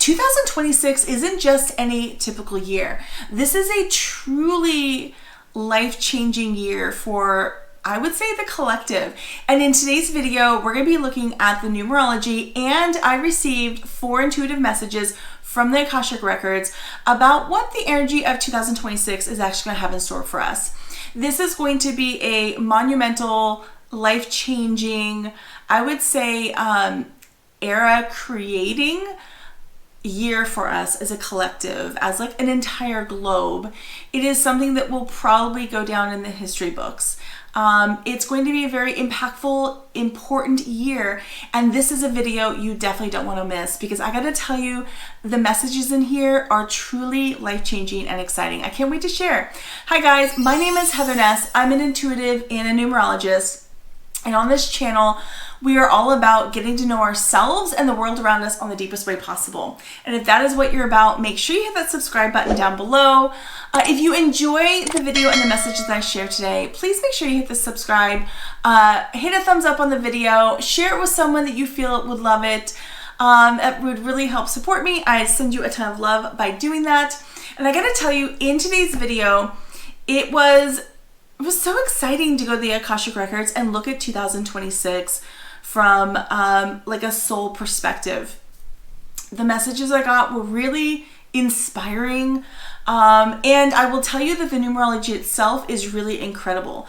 2026 isn't just any typical year. This is a truly life-changing year for, I would say, the collective. And in today's video, we're going to be looking at the numerology, and I received 4 intuitive messages from the Akashic Records about what the energy of 2026 is actually going to have in store for us. This is going to be a monumental, life-changing, I would say, era-creating year for us as a collective, as like an entire globe. It is something that will probably go down in the history books. It's going to be a very impactful, important year, and this is a video you definitely don't want to miss, because I gotta tell you, the messages in here are truly life-changing and exciting. I can't wait to share. Hi guys, my name is Heather Ness. I'm an intuitive and a numerologist, and on this channel, we are all about getting to know ourselves and the world around us on the deepest way possible. And if that is what you're about, make sure you hit that subscribe button down below. If you enjoy the video and the messages that I share today, please make sure you hit the subscribe, hit a thumbs up on the video, share it with someone that you feel would love it. That would really help support me. I send you a ton of love by doing that. And I gotta tell you, in today's video, it was so exciting to go to the Akashic Records and look at 2026 from like a soul perspective. The messages I got were really inspiring, and I will tell you that the numerology itself is really incredible.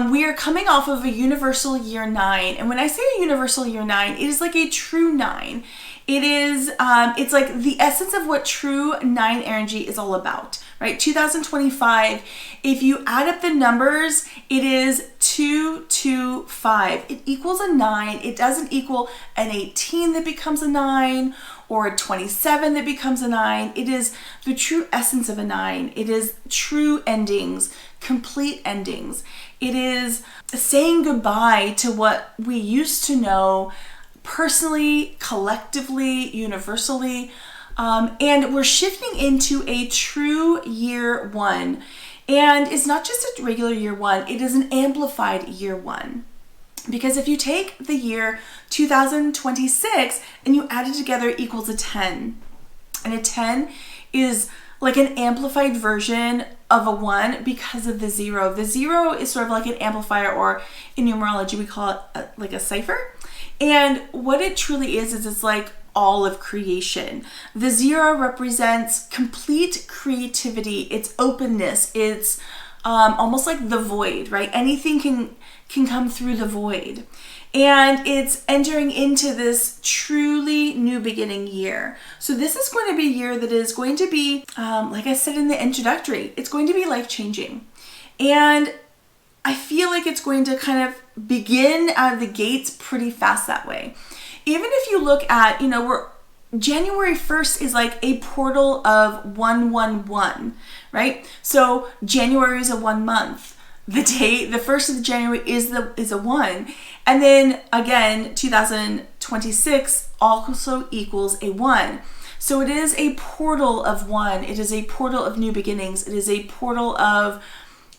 We are coming off of a universal year 9, and when I say a universal year 9, it is like a true 9. It is, it's like the essence of what true 9 energy is all about, right? 2025, if you add up the numbers, it is 225. It equals a 9. It doesn't equal an 18 that becomes a 9 or a 27 that becomes a 9. It is the true essence of a 9. It is true endings, complete endings. It is saying goodbye to what we used to know personally, collectively, universally, and we're shifting into a true year 1. And it's not just a regular year 1, it is an amplified year 1. Because if you take the year 2026 and you add it together, it equals a 10. And a 10 is like an amplified version of a 1 because of the 0. The 0 is sort of like an amplifier, or in numerology we call it like a cipher. And what it truly is it's like all of creation. The 0 represents complete creativity, it's openness, it's almost like the void, right? Anything can come through the void. And it's entering into this truly new beginning year. So this is going to be a year that is going to be, like I said in the introductory, it's going to be life-changing. And I feel like it's going to kind of begin out of the gates pretty fast that way. Even if you look at, January 1st is like a portal of 111, right? So January is a 1 month. The 1st of January is a 1. And then again, 2026 also equals a 1. So it is a portal of 1. It is a portal of new beginnings. It is a portal of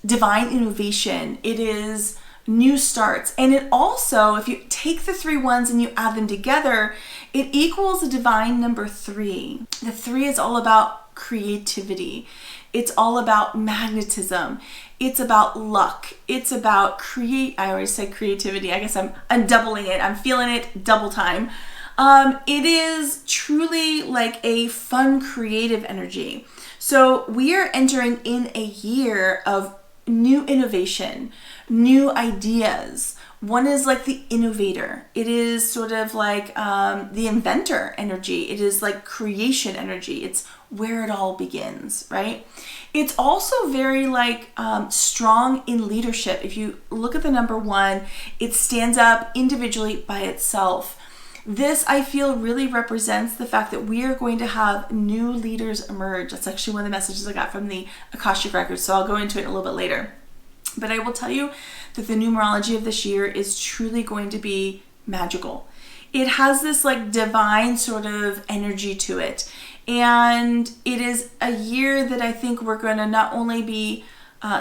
divine innovation. It is new starts. And it also, if you take the 3 ones and you add them together, it equals a divine number 3. The 3 is all about creativity. It's all about magnetism. It's about luck. It's about I already said creativity. I guess I'm doubling it. I'm feeling it double time. It is truly like a fun, creative energy. So we are entering in a year of new innovation, new ideas. One is like the innovator. It is sort of like the inventor energy. It is like creation energy. It's where it all begins, right? It's also very like strong in leadership. If you look at the number 1, it stands up individually by itself. This, I feel, really represents the fact that we are going to have new leaders emerge. That's actually one of the messages I got from the Akashic Records, so I'll go into it a little bit later. But I will tell you that the numerology of this year is truly going to be magical. It has this like divine sort of energy to it. And it is a year that I think we're going to not only be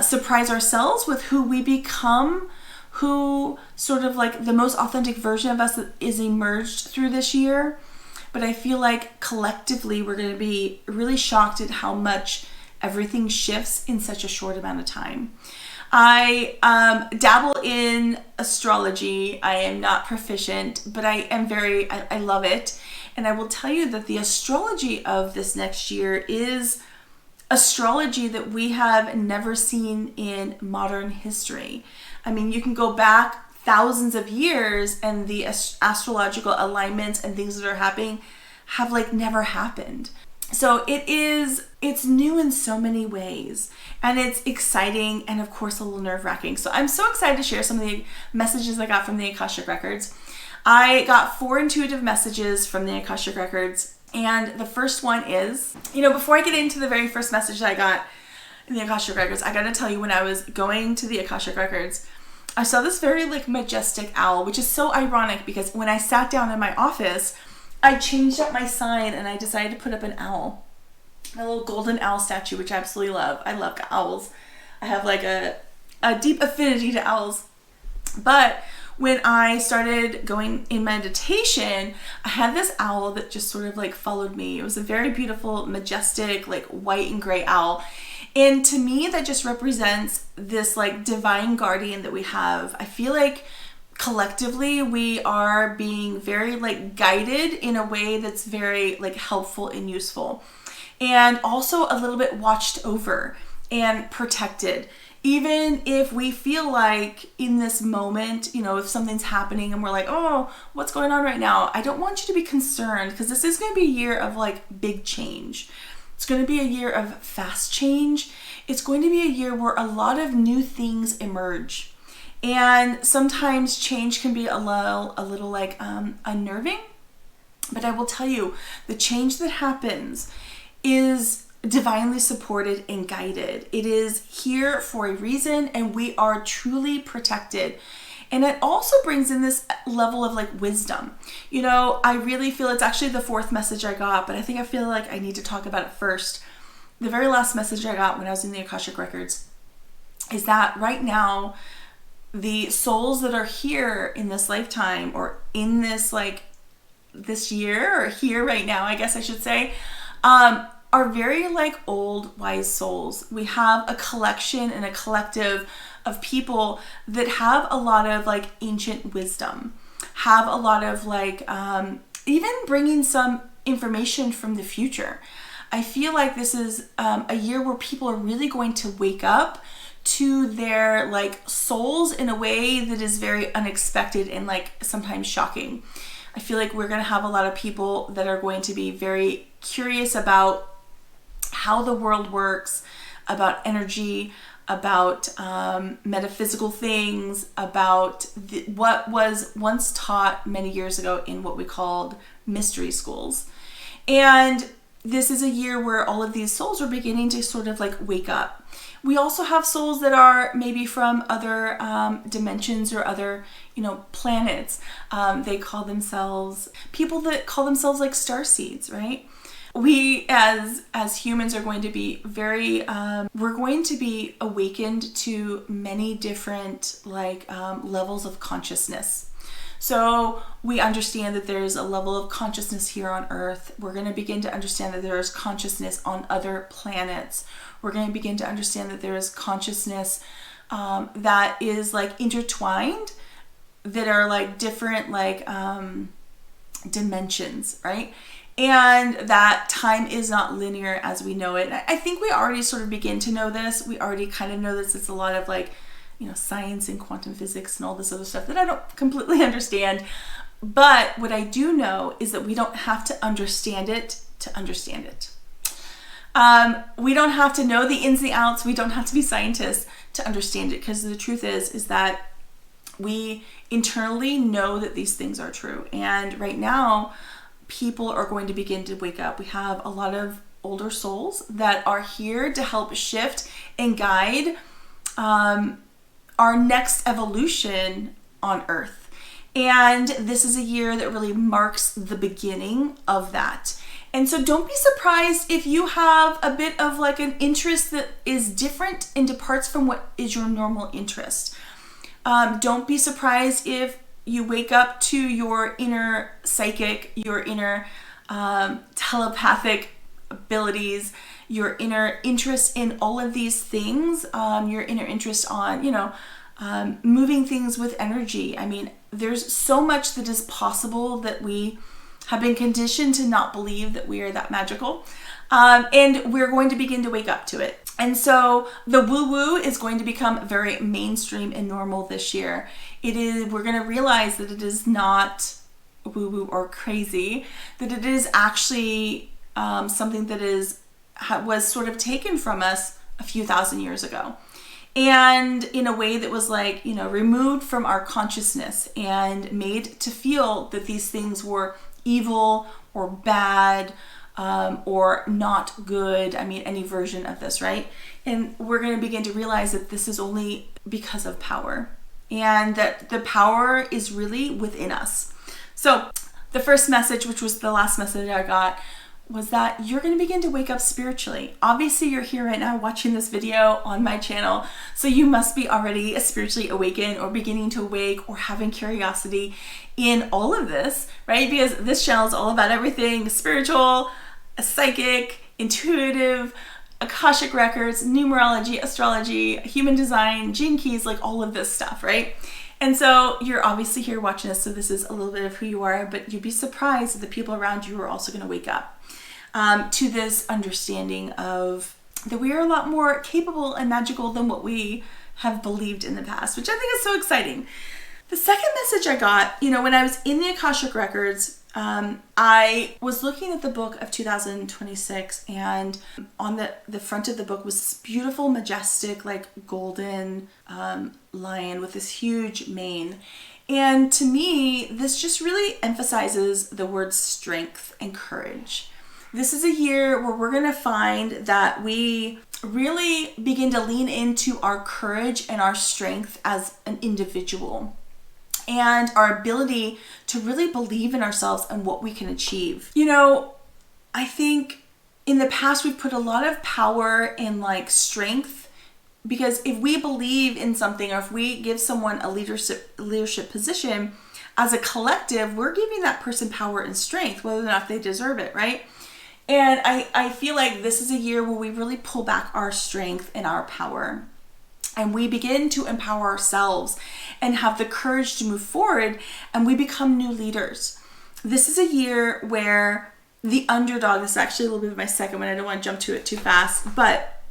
surprise ourselves with who we become, who sort of like the most authentic version of us that is emerged through this year, but I feel like collectively we're going to be really shocked at how much everything shifts in such a short amount of time. I dabble in astrology. I am not proficient, but I love it. And I will tell you that the astrology of this next year is astrology that we have never seen in modern history. I mean, you can go back thousands of years and the astrological alignments and things that are happening have like never happened. So it's new in so many ways, and it's exciting and of course a little nerve-wracking. So I'm so excited to share some of the messages I got from the Akashic Records. I got 4 intuitive messages from the Akashic Records, and the first one is, before I get into the very first message that I got in the Akashic Records, I gotta tell you, when I was going to the Akashic Records, I saw this very like majestic owl, which is so ironic because when I sat down in my office, I changed up my sign and I decided to put up an owl, a little golden owl statue, which I absolutely love. I love owls. I have like a deep affinity to owls. But when I started going in meditation, I had this owl that just sort of like followed me. It was a very beautiful, majestic, like white and gray owl. And to me, that just represents this like divine guardian that we have. I feel like collectively we are being very like guided in a way that's very like helpful and useful, and also a little bit watched over and protected. Even if we feel like in this moment, if something's happening and we're like, oh, what's going on right now? I don't want you to be concerned, because this is going to be a year of like big change. It's going to be a year of fast change. It's going to be a year where a lot of new things emerge. And sometimes change can be a little like unnerving. But I will tell you, the change that happens is divinely supported and guided. It is here for a reason, and we are truly protected. And it also brings in this level of like wisdom. I really feel it's actually the 4th message I got, but I feel like I need to talk about it first. The very last message I got when I was in the Akashic Records is that right now, the souls that are here in this lifetime, or in this like this year, or here right now, I guess I should say, are very like old, wise souls. We have a collection and a collective of people that have a lot of like ancient wisdom, have a lot of like, even bringing some information from the future. I feel like this is a year where people are really going to wake up to their like souls in a way that is very unexpected and like sometimes shocking. I feel like we're going to have a lot of people that are going to be very curious about how the world works, about energy, about metaphysical things, about what was once taught many years ago in what we called mystery schools. And this is a year where all of these souls are beginning to sort of like wake up. We also have souls that are maybe from other dimensions or other, planets. They call themselves, people that call themselves like starseeds, right? We as humans are going to be very, we're going to be awakened to many different like levels of consciousness. So we understand that there's a level of consciousness here on Earth. We're going to begin to understand that there is consciousness on other planets. We're going to begin to understand that there is consciousness that is like intertwined, that are like different like dimensions, right? And that time is not linear as we know it. And I think we already sort of begin to know this. We already kind of know this. It's a lot of like, science and quantum physics and all this other stuff that I don't completely understand. But what I do know is that we don't have to understand it to understand it. We don't have to know the ins and the outs. We don't have to be scientists to understand it, because the truth is that we internally know that these things are true. And right now, people are going to begin to wake up. We have a lot of older souls that are here to help shift and guide our next evolution on Earth. And this is a year that really marks the beginning of that. And so don't be surprised if you have a bit of like an interest that is different and departs from what is your normal interest. Don't be surprised if you wake up to your inner psychic, your inner telepathic abilities, your inner interest in all of these things, your inner interest on, moving things with energy. I mean, there's so much that is possible that we have been conditioned to not believe that we are that magical. And we're going to begin to wake up to it. And so the woo-woo is going to become very mainstream and normal this year. We're going to realize that it is not woo-woo or crazy, that it is actually something that was sort of taken from us a few thousand years ago. And in a way that was removed from our consciousness and made to feel that these things were evil or bad, or not good. I mean, any version of this, right? And we're going to begin to realize that this is only because of power, and that the power is really within us. So the first message, which was the last message I got, was that you're going to begin to wake up spiritually. Obviously, you're here right now watching this video on my channel, so you must be already spiritually awakened or beginning to awake or having curiosity in all of this, right? Because this channel is all about everything spiritual, psychic, intuitive, Akashic Records, numerology, astrology, human design, gene keys, like all of this stuff, right? And so you're obviously here watching this, so this is a little bit of who you are, but you'd be surprised that the people around you are also going to wake up to this understanding of that we are a lot more capable and magical than what we have believed in the past, which I think is so exciting. The second message I got, when I was in the Akashic Records, I was looking at the book of 2026, and on the front of the book was this beautiful, majestic, like golden lion with this huge mane. And to me, this just really emphasizes the word strength and courage. This is a year where we're going to find that we really begin to lean into our courage and our strength as an individual, and our ability to really believe in ourselves and what we can achieve. I think in the past we've put a lot of power in strength, because if we believe in something, or if we give someone a leadership position as a collective, we're giving that person power and strength, whether or not they deserve it, right? And I feel like this is a year where we really pull back our strength and our power, and we begin to empower ourselves and have the courage to move forward, and we become new leaders. This is a year where the underdog, this is actually a little bit of my second one, I don't want to jump to it too fast, but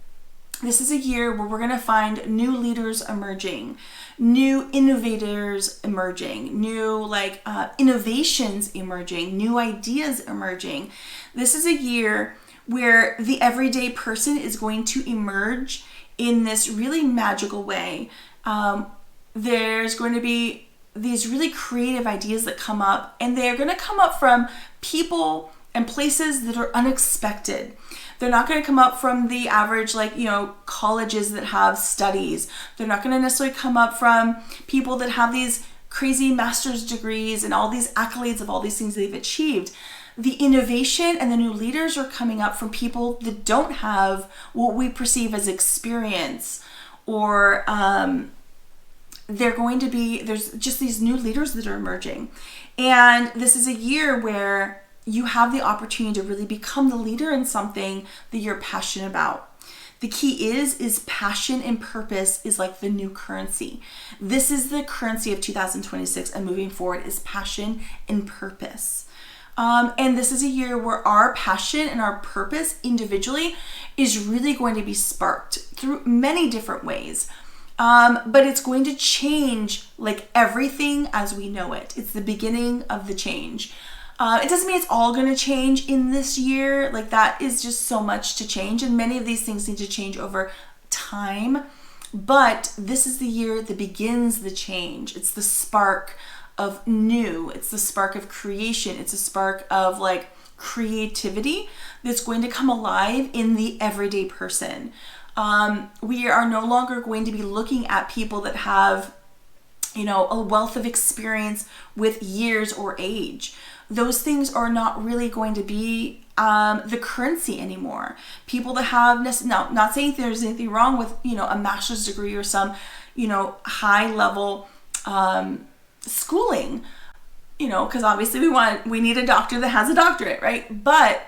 this is a year where we're going to find new leaders emerging, new innovators emerging, new innovations emerging, new ideas emerging. This is a year where the everyday person is going to emerge in this really magical way. There's going to be these really creative ideas that come up, and they're going to come up from people and places that are unexpected. They're not going to come up from the average, colleges that have studies. They're not going to necessarily come up from people that have these crazy master's degrees and all these accolades of all these things they've achieved. The innovation and the new leaders are coming up from people that don't have what we perceive as experience, or there's just these new leaders that are emerging. And this is a year where you have the opportunity to really become the leader in something that you're passionate about. The key is passion and purpose is like the new currency. This is the currency of 2026 and moving forward, is passion and purpose. And this is a year where our passion and our purpose individually is really going to be sparked through many different ways. But it's going to change everything as we know it. It's the beginning of the change. It doesn't mean it's all going to change in this year. That is just so much to change, and many of these things need to change over time. But this is the year that begins the change. It's the spark of new. It's the spark of creation. It's a spark of creativity that's going to come alive in the everyday person. We are no longer going to be looking at people that have, a wealth of experience with years or age. Those things are not really going to be the currency anymore. People that have, not saying there's anything wrong with, a master's degree or some, high level schooling. because obviously we need a doctor that has a doctorate, right? But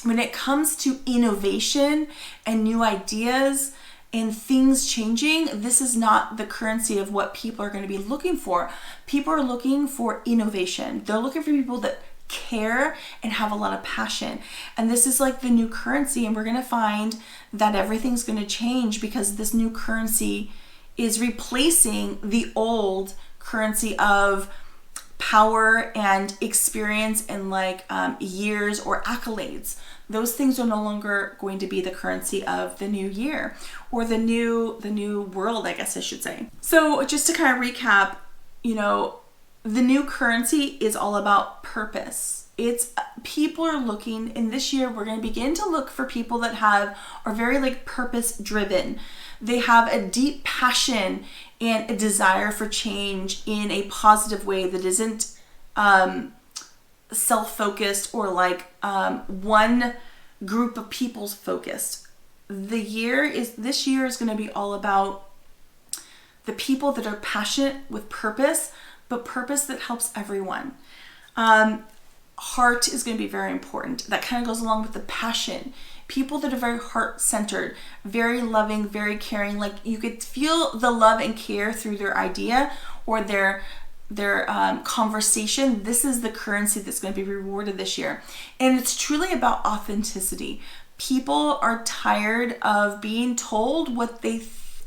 when it comes to innovation and new ideas and things changing, this is not the currency of what people are going to be looking for. People are looking for innovation. They're looking for people that care and have a lot of passion. And this is like the new currency, and we're going to find that everything's going to change because this new currency is replacing the old currency of power and experience and years or accolades. Those things are no longer going to be the currency of the new year or the new world, I guess I should say. So just to kind of recap, the new currency is all about purpose. It's people are looking, and this year we're going to begin to look for people that are very purpose driven. They have a deep passion and a desire for change in a positive way that isn't self-focused or one group of people's focused. This year is going to be all about the people that are passionate with purpose, but purpose that helps everyone. Heart is going to be very important. That kind of goes along with the passion. People that are very heart-centered, very loving, very caring. You could feel the love and care through their idea or their conversation. This is the currency that's going to be rewarded this year. And it's truly about authenticity. People are tired of being told what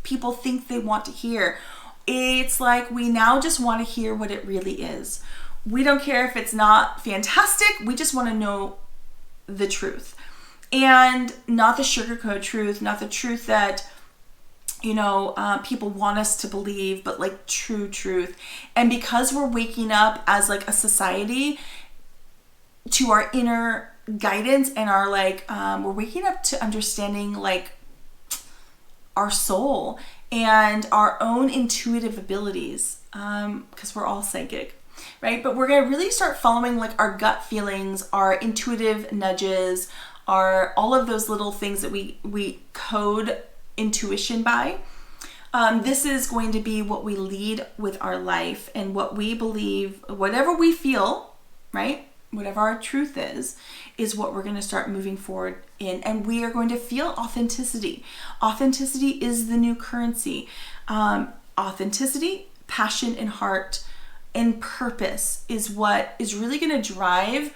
people think they want to hear. It's like we now just want to hear what it really is. We don't care if it's not fantastic. We just want to know the truth. And not the sugarcoat truth, not the truth that, people want us to believe, but true truth. And because we're waking up as a society to our inner guidance and our we're waking up to understanding our soul and our own intuitive abilities, because we're all psychic, right? But we're going to really start following our gut feelings, our intuitive nudges, all of those little things that we code intuition by. This is going to be what we lead with our life, and what we believe, whatever we feel, right? Whatever our truth is what we're going to start moving forward in. And we are going to feel authenticity. Authenticity is the new currency. Authenticity, passion, and heart and purpose is what is really going to drive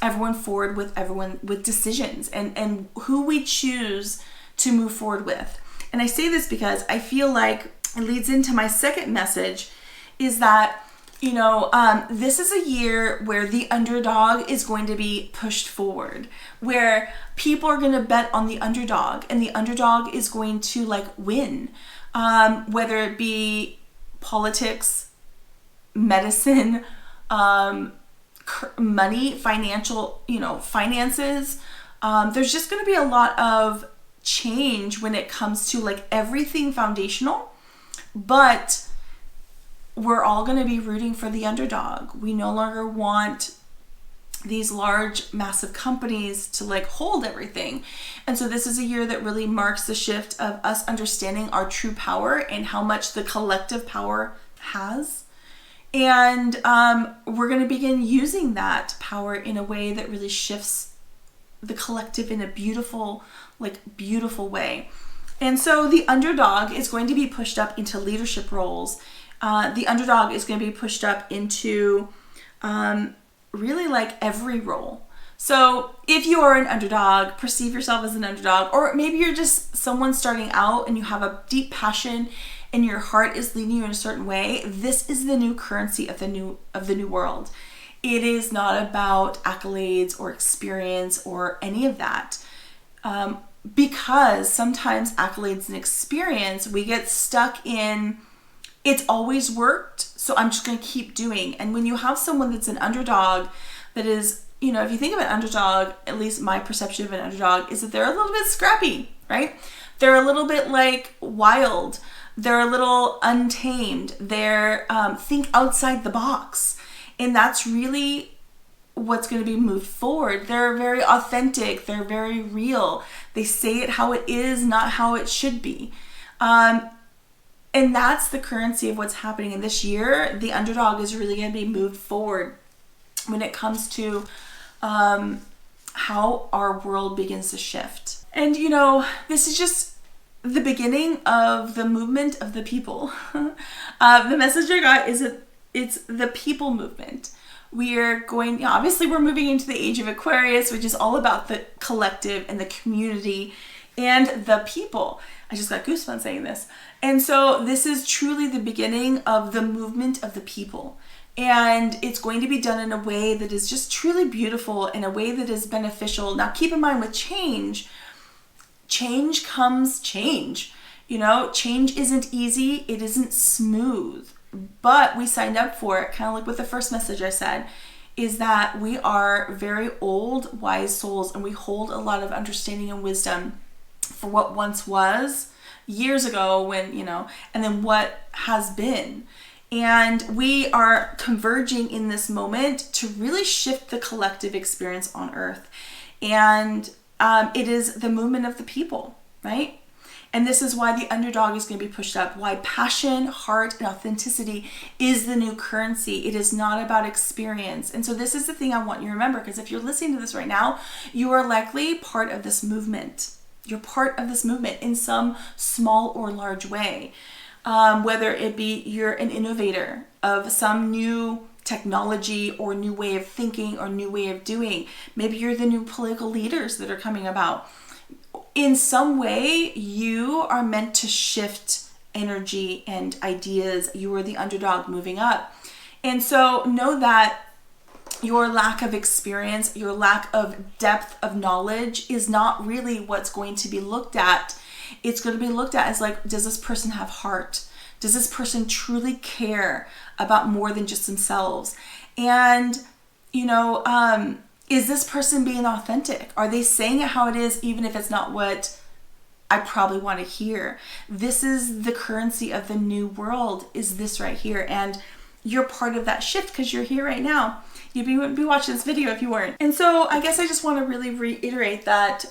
everyone forward with decisions and who we choose to move forward with. And I say this because I feel like it leads into my second message, is that this is a year where the underdog is going to be pushed forward, where people are going to bet on the underdog, and the underdog is going to win, whether it be politics, medicine, money, finances. There's just going to be a lot of change when it comes to everything foundational, but we're all going to be rooting for the underdog. We no longer want these large, massive companies to hold everything. And so this is a year that really marks the shift of us understanding our true power and how much the collective power has. And we're going to begin using that power in a way that really shifts the collective in a beautiful way. And so the underdog is going to be pushed up into leadership roles. The underdog is going to be pushed up into really every role. So if you are an underdog, perceive yourself as an underdog, or maybe you're just someone starting out and you have a deep passion and your heart is leading you in a certain way, this is the new currency of the new world. It is not about accolades or experience or any of that. Because sometimes accolades and experience, we get stuck in, it's always worked, so I'm just going to keep doing. And when you have someone that's an underdog, that is, if you think of an underdog, at least my perception of an underdog is that they're a little bit scrappy, right? They're a little bit wild. They're a little untamed. They're think outside the box. And that's really what's going to be moved forward. They're very authentic. They're very real. They say it how it is, not how it should be. And that's the currency of what's happening in this year. The underdog is really going to be moved forward when it comes to how our world begins to shift. And this is just the beginning of the movement of the people. The message I got is that it's the people movement. We are going, obviously we're moving into the age of Aquarius, which is all about the collective and the community and the people. I just got goosebumps saying this. And so this is truly the beginning of the movement of the people. And it's going to be done in a way that is just truly beautiful, in a way that is beneficial. Now, keep in mind with change comes change. Change isn't easy. It isn't smooth. But we signed up for it, kind of like with the first message I said, is that we are very old, wise souls, and we hold a lot of understanding and wisdom for what once was years ago when, and then what has been. And we are converging in this moment to really shift the collective experience on Earth. And it is the movement of the people, right? And this is why the underdog is going to be pushed up, why passion, heart, and authenticity is the new currency. It is not about experience. And so this is the thing I want you to remember, because if you're listening to this right now, you are likely part of this movement. You're part of this movement in some small or large way. Whether it be you're an innovator of some new technology or new way of thinking or new way of doing. Maybe you're the new political leaders that are coming about. In some way, you are meant to shift energy and ideas. You are the underdog moving up. And so know that your lack of experience, your lack of depth of knowledge is not really what's going to be looked at. It's going to be looked at as like, does this person have heart? Does this person truly care about more than just themselves? And, is this person being authentic? Are they saying it how it is, even if it's not what I probably want to hear? This is the currency of the new world, is this right here. And you're part of that shift because you're here right now. You wouldn't be watching this video if you weren't. And so I guess I just want to really reiterate that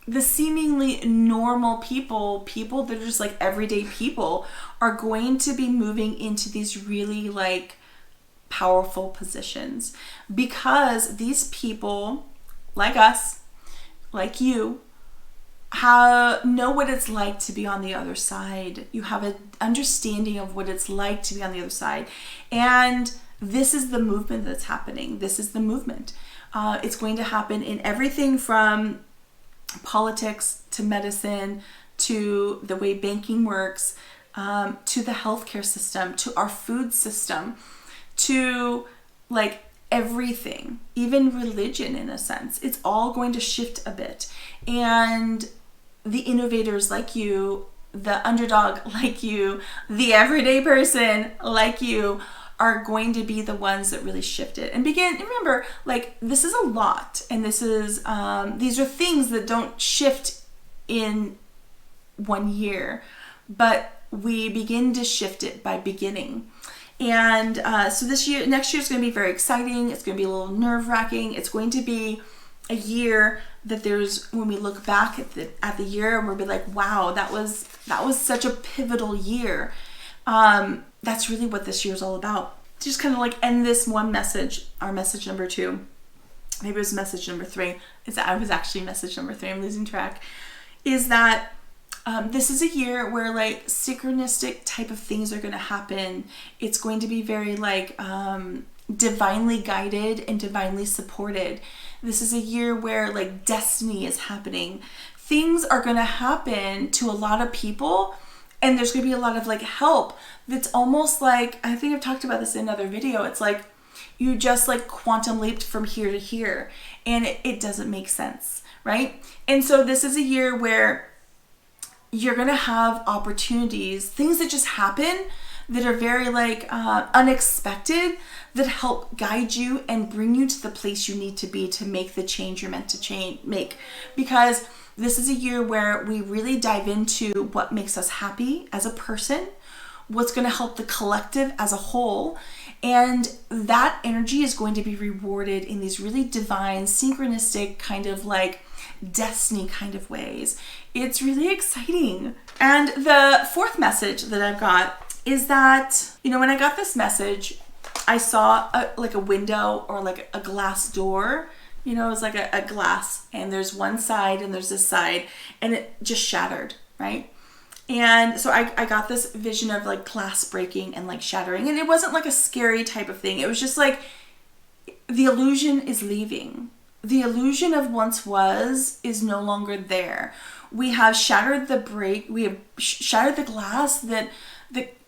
the seemingly normal people that are just like everyday people, are going to be moving into these really like powerful positions, because these people like us, like you, know what it's like to be on the other side. You have an understanding of what it's like to be on the other side. And this is the movement that's happening. This is the movement. It's going to happen in everything from politics to medicine to the way banking works, to the healthcare system, to our food system, to like everything, even religion in a sense. It's all going to shift a bit. And the innovators like you, the underdog like you, the everyday person like you, are going to be the ones that really shift it and begin. Remember, like, this is a lot, and this is these are things that don't shift in 1 year, but we begin to shift it by beginning. And so next year is going to be very exciting. It's going to be a little nerve-wracking. It's going to be a year that when we look back at the year, and we'll be like, wow, that was such a pivotal year. That's really what this year is all about. Just kind of like end this one message, our message number 2. Maybe it was message number 3. I was actually message number 3. I'm losing track. Is that this is a year where like synchronistic type of things are going to happen. It's going to be very like divinely guided and divinely supported. This is a year where like destiny is happening. Things are going to happen to a lot of people, and there's going to be a lot of like help. That's almost like, I think I've talked about this in another video. It's like you just like quantum leaped from here to here, and it doesn't make sense, right? And so this is a year where you're going to have opportunities, things that just happen that are very like unexpected, that help guide you and bring you to the place you need to be to make the change you're meant to make. Because this is a year where we really dive into what makes us happy as a person, what's going to help the collective as a whole, and that energy is going to be rewarded in these really divine, synchronistic kind of like destiny kind of ways. It's really exciting. And the 4th message that I've got is that, when I got this message, I saw like a window or like a glass door. You know, it was like a glass, and there's one side and there's this side, and it just shattered, right? And so I got this vision of like glass breaking and like shattering, and it wasn't like a scary type of thing. It was just like the illusion is leaving. The illusion of once was is no longer there. We have shattered we have shattered the glass that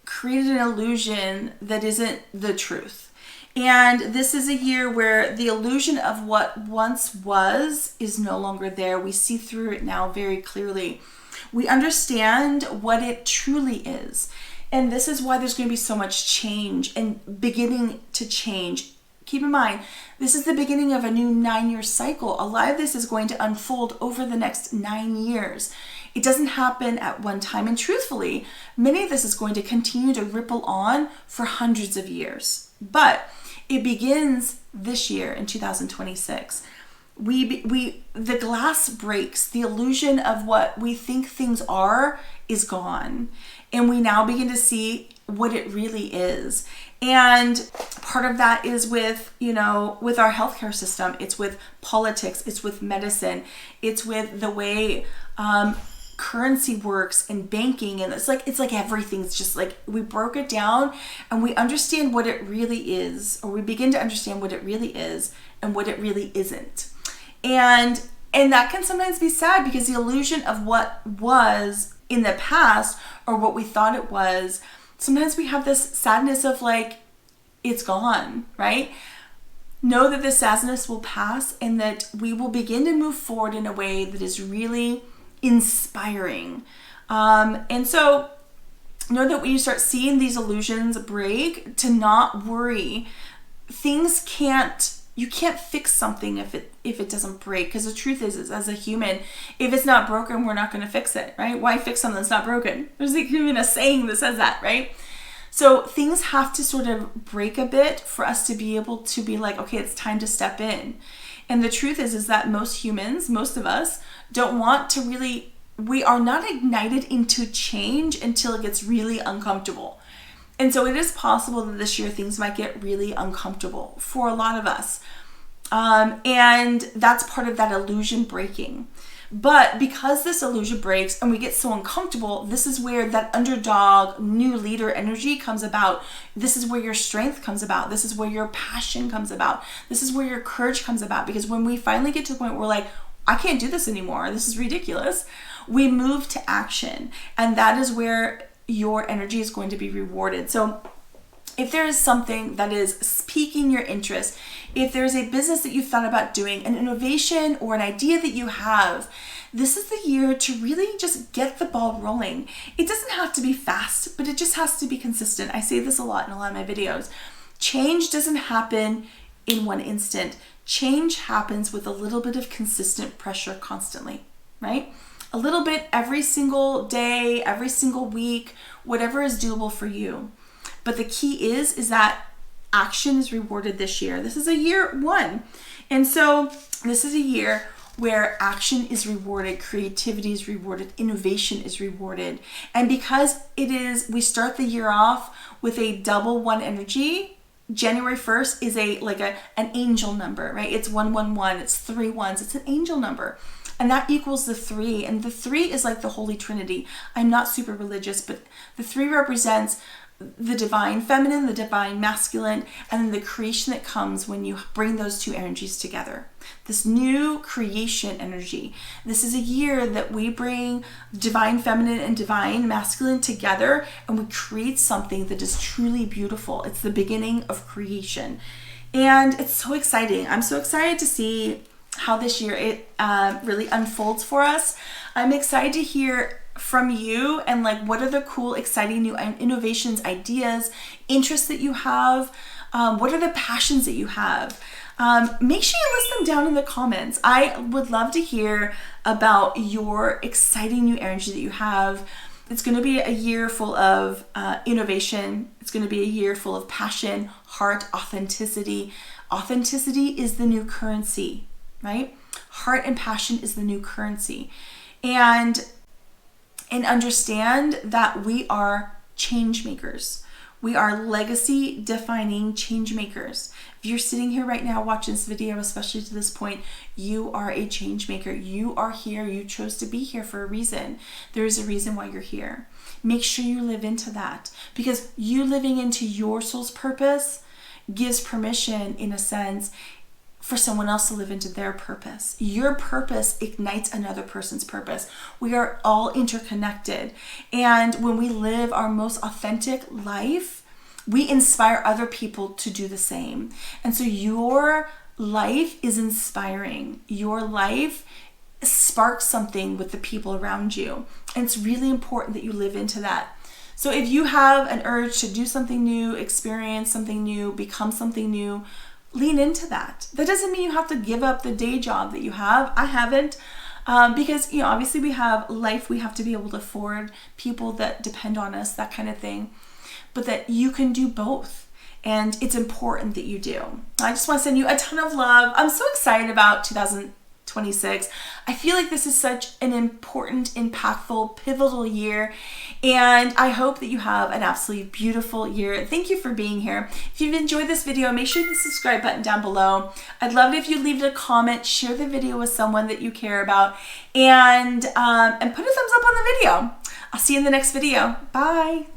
created an illusion that isn't the truth. And this is a year where the illusion of what once was is no longer there. We see through it now very clearly. We understand what it truly is. And this is why there's going to be so much change and beginning to change. Keep in mind, this is the beginning of a new 9-year cycle. A lot of this is going to unfold over the next 9 years. It doesn't happen at one time. And truthfully, many of this is going to continue to ripple on for hundreds of years. But it begins this year in 2026. The glass breaks. The illusion of what we think things are is gone. And we now begin to see what it really is. And part of that is with, with our healthcare system. It's with politics. It's with medicine. It's with the way currency works and banking. And it's like everything's just like we broke it down and we understand what it really is, or we begin to understand what it really is and what it really isn't. And that can sometimes be sad because the illusion of what was in the past or what we thought it was, sometimes we have this sadness of like, it's gone, right? Know that this sadness will pass and that we will begin to move forward in a way that is really inspiring. And so know that when you start seeing these illusions break, to not worry. You can't fix something if it doesn't break, because the truth is as a human, if it's not broken, we're not going to fix it, right? Why fix something that's not broken? There's even a saying that says that, right? So things have to sort of break a bit for us to be able to be like, okay, it's time to step in. And the truth is that most humans, most of us, don't want to really, we are not ignited into change until it gets really uncomfortable. And so it is possible that this year things might get really uncomfortable for a lot of us. And that's part of that illusion breaking. But because this illusion breaks and we get so uncomfortable, this is where that underdog, new leader energy comes about. This is where your strength comes about. This is where your passion comes about. This is where your courage comes about. Because when we finally get to the point where we're like, I can't do this anymore, this is ridiculous, we move to action. And that is where your energy is going to be rewarded. So if there is something that is piquing your interest, if there's a business that you've thought about doing, an innovation or an idea that you have, this is the year to really just get the ball rolling. It doesn't have to be fast, but it just has to be consistent. I say this a lot in a lot of my videos. Change doesn't happen in one instant. Change happens with a little bit of consistent pressure constantly, right? A little bit every single day, every single week, whatever is doable for you. But the key is that action is rewarded this year. This is a year 1. And so this is a year where action is rewarded, creativity is rewarded, innovation is rewarded. And because we start the year off with a double 1 energy, January 1st is an angel number, right? It's 111, it's 3 ones, it's an angel number. And that equals the 3. And the 3 is like the Holy Trinity. I'm not super religious, but the 3 represents the divine feminine, the divine masculine, and then the creation that comes when you bring those two energies together. This new creation energy. This is a year that we bring divine feminine and divine masculine together, and we create something that is truly beautiful. It's the beginning of creation. And it's so exciting. I'm so excited to see how this year it really unfolds for us. I'm excited to hear from you and what are the cool, exciting new innovations, ideas, interests that you have. What are the passions that you have? Make sure you list them down in the comments. I would love to hear about your exciting new energy that you have. It's going to be a year full of innovation. It's going to be a year full of passion, heart, authenticity. Authenticity is the new currency, right? Heart and passion is the new currency. And understand that we are change makers. We are legacy defining change makers. If you're sitting here right now watching this video, especially to this point, you are a change maker. You are here. You chose to be here for a reason. There is a reason why you're here. Make sure you live into that, because you living into your soul's purpose gives permission, in a sense, for someone else to live into their purpose. Your purpose ignites another person's purpose. We are all interconnected. And when we live our most authentic life, we inspire other people to do the same. And so your life is inspiring. Your life sparks something with the people around you. And it's really important that you live into that. So if you have an urge to do something new, experience something new, become something new, lean into that. That doesn't mean you have to give up the day job that you have. I haven't, because, you know, obviously we have life we have to be able to afford, people that depend on us, that kind of thing. But that you can do both. And it's important that you do. I just want to send you a ton of love. I'm so excited about 2026. I feel like this is such an important, impactful, pivotal year. And I hope that you have an absolutely beautiful year. Thank you for being here. If you've enjoyed this video, make sure you hit the subscribe button down below. I'd love it if you leave a comment, share the video with someone that you care about, and put a thumbs up on the video. I'll see you in the next video. Bye.